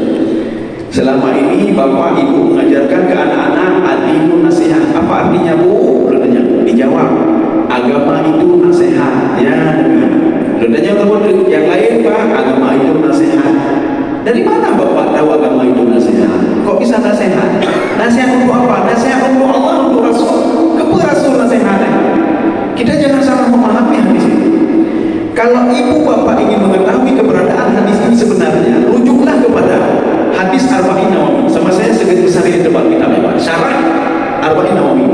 selama ini Bapak Ibu mengajarkan ke anak-anak adinu nasihat, apa artinya Bu? Dijawab, agama itu nasihat. Ya, tanya yang lain Pak, agama itu nasihat. Dari mana Bapak tahu agama itu nasihat? Kok bisa nasihat? Nasihat untuk apa? Nasihat untuk Allah, untuk Rasul. Kepada Rasul nasihatnya. Kita jangan salah memahami hadis ini. Kalau ibu bapak ingin mengetahui keberadaan hadis ini sebenarnya, rujuklah kepada hadis Arba'in Nawawi. Sama saya segitu besar ini debat kita Pak. Syarah Arba'in Nawawi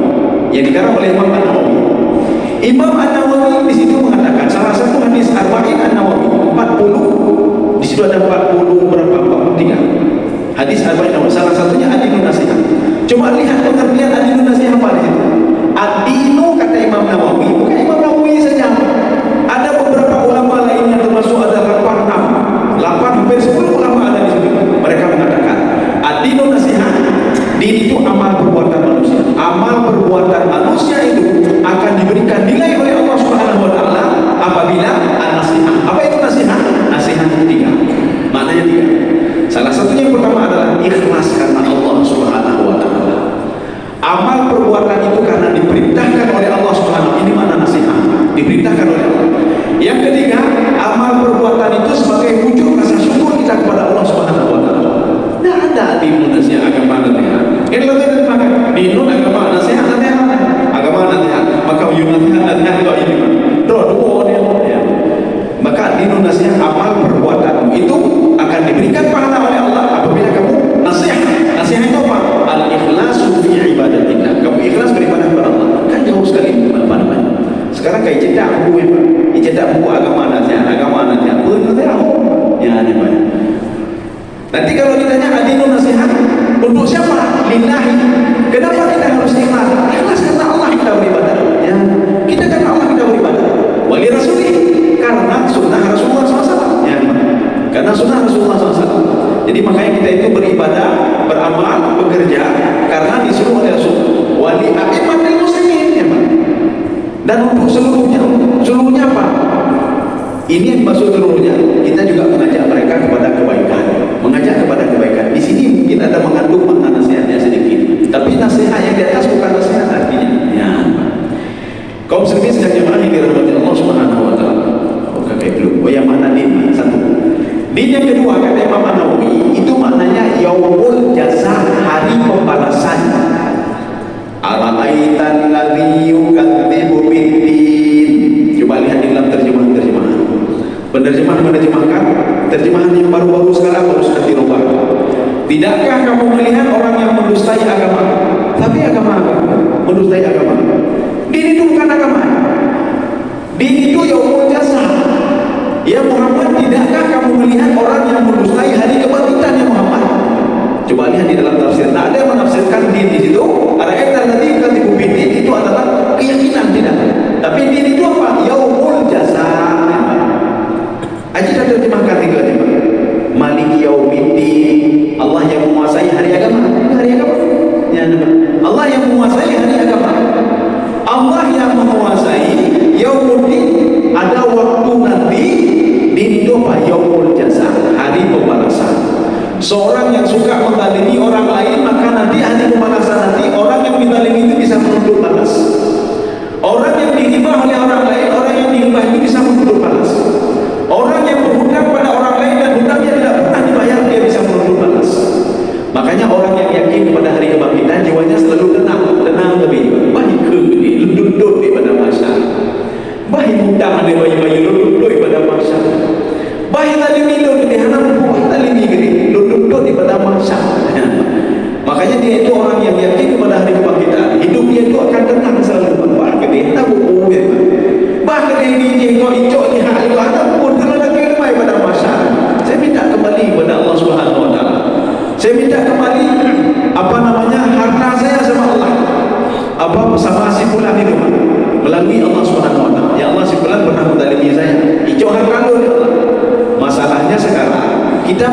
yang dikarang oleh Imam An-Nawawi. Imam An-Nawawi di situ mengatakan salah satu hadis Arba'in An-Nawawi 40, di situ ada 40 berapa? 43 hadis Arba'in Nawawi. Salah satunya adinu nasihat. Coba lihat pengertian adinu nasihat apa di situ. Adinu kata Imam Nawawi, bukan Imam Nawawi saja. Ada beberapa ulama lainnya, termasuk ada 8 hampir 10 ulama ada di situ. Mereka mengatakan adinu nasihat, din itu amal perbuatan manusia. Amal perbuatan manusia itu akan diberikan nilai oleh Allah Subhanahu wa taala apabila an-nasihat. Apa itu nasihat? Nasihat 3. Maknanya 3. Salah satunya yang pertama adalah ikhlas karena Allah Subhanahu wa taala. Amal perbuatan itu karena diperintahkan oleh Allah Subhanahu wa taala. Ini makna nasihat. Diperintahkan oleh Allah. Yang ketiga, amal perbuatan itu sebagai wujud rasa syukur kita kepada Allah Subhanahu wa taala. Tidak ada di Indonesia agama nasihat. Ini lebih dari makan. Di Indonesia agama nasihat, agama nasihat. Maka nasihat itu ini. Ya. Maka di Indonesia amal perbuatan itu akan diberikan pahala oleh Allah apabila kamu nasihat. Nasihat itu apa? Al-ikhlasu fi ibadatillah. Kamu ikhlas beribadah kepada Allah. Kan jauh sekali apa-apa. Sekarang kayak cetak buku ya Pak. Cetak buku agama nasihat. Ya ini Pak. Nanti kalau ditanya adinu nasihat untuk siapa? Lillahi. Kenapa kita harus ikhlas? Ikhlas karena Allah kita beribadah. Ya. Kita karena Allah kita beribadah. Wali Rasulih karena sunnah Rasulullah SAW. Ya. Karena sunnah Rasulullah SAW. Jadi makanya kita itu beribadah, beramal, bekerja karena disuruh oleh Rasul. Wali a'immatil muslimin ya Pak. Dan untuk seluruhnya apa? Ini yang maksud seluruhnya. Kita juga mengajak mereka kepada kebaikan, mengajak kepada kebaikan. Di sini mungkin ada mengandung makna nasihatnya sedikit, tapi nasihat yang di atas bukan nasihat artinya. Ya, kaum muslimin sedang jemaah yang dirahmati Allah Subhanahu wa taala. Oke, belum. Oh, yang mana din? Satu. Din yang kedua kata Imam An-Nawawi itu maknanya yaumul jaza, hari pembalasan. Ara'aitan ladzi yukadzibu biddin. Coba lihat di dalam terjemahan. Penerjemahan menerjemahkan terjemahan yang baru-baru sekarang baru sudah dirubah. Tidakkah kamu melihat orang yang mendustai agama? Tapi agama apa? Mendustai agama. Din itu bukan agama. Din itu yaumul jaza. Ya Muhammad, tidakkah kamu melihat orang yang mendustai hari kebangkitan ya Muhammad? Coba lihat di dalam tafsir. Nah, ada yang menafsirkan din di situ. Ayat tadi kan din itu adalah keyakinan, tidak. Tapi din itu apa? Yaumul jaza. Aji dah terjemahkan tiga tema. Maliki yaumiddin. Allah yang menguasai hari agama. Hari agama. Ya, Allah yang menguasai hari agama. Allah yang menguasai yaumuddin.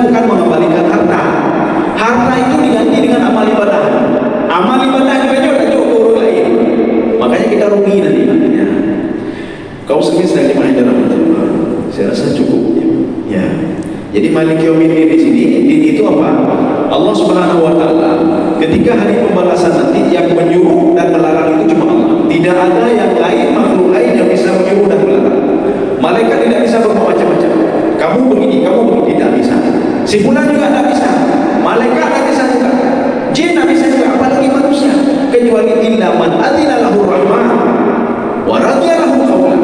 bukan mengembalikan harta. Harta itu diganti dengan amal ibadah. Amal ibadah juga cukup orang lain. Makanya kita rugi nanti. Kau sendiri sedang dimana dalam Allah? Saya rasa cukup. Ya. Jadi Malik Yaumiddin di sini, din itu apa? Allah Subhanahu wa taala ketika hari pembalasan nanti yang menyuruh dan melarang itu cuma Allah. Tidak ada yang lain, makhluk lain yang bisa menyuruh dan melarang. Malaikat tidak bisa berbuat macam-macam. Kamu begini, tidak bisa. Si fulan juga tidak bisa. Malaikat tidak bisa juga. Jin tidak bisa juga, apalagi manusia. Kecuali illa man adzina lahu rahman wa radiya lahu qawlan.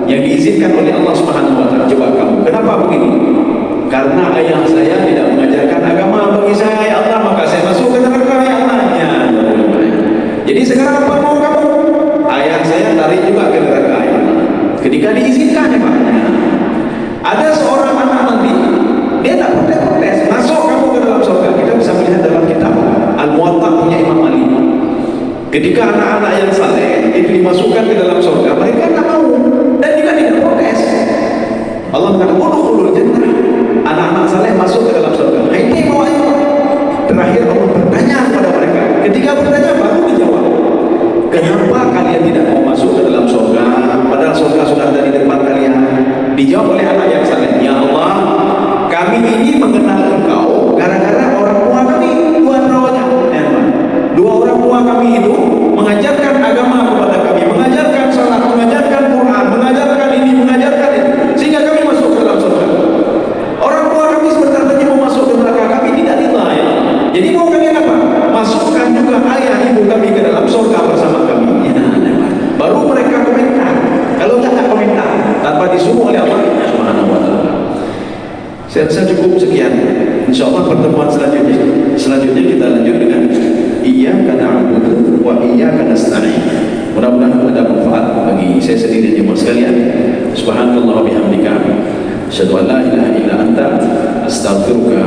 Yang diizinkan oleh Allah Subhanahu wa taala. Coba kamu, kenapa begini? Karena ayah saya tidak mengajarkan agama bagi saya, ya Allah, maka saya masuk ke neraka, ya Allahnya. Jadi sekarang apa mau kamu? Ayah saya tarik juga ke neraka, ya Allah. Ketika diizinkan, ya Pak. Ada seorang anak nanti, dia tak protes, masuk kamu ke dalam surga. Kita bisa melihat dalam kitab Al-Muwatta punya Imam Ali. Ketika anak-anak yang saleh itu dimasukkan ke dalam surga, mereka tak mau dan juga tidak protes. Allah mengatakan, udkhulul jannah. Anak-anak saleh masuk ke dalam surga. Ini mau ayo. Terakhir Allah bertanya kepada mereka. Ketika bertanya baru dijawab. Kenapa kalian tidak mau masuk ke dalam surga? Padahal surga sudah ada di depan kalian. Dijawab oleh anak yang saleh. Ya Allah, kami ini mengenal Engkau gara-gara orang tua kami, dua orang. Dua orang tua kami itu mengajarkan agama kepada kami, mengajarkan salat, mengajarkan Quran, mengajarkan ini, mengajarkan itu, sehingga kami masuk ke dalam surga. Orang tua kami sebentar lagi mau masuk ke neraka, kami tidak rela, ya. Jadi mau kalian apa? Masukkan juga ayah ibu kami ke dalam surga bersama kami. Ya, baru mereka komentar. Kalau tak komentar, tanpa disuruh oleh Allah Subhanahu wa taala. Saya rasa cukup sekian. Insyaallah pertemuan selanjutnya kita lanjut dengan iyyaka na'budu wa iyyaka nasta'in. Mudah-mudahan ada manfaat bagi saya sendiri dan jemaah sekalian. Subhanallah wa bihamdika, asyhadu an la ilaha illa anta, astaghfiruka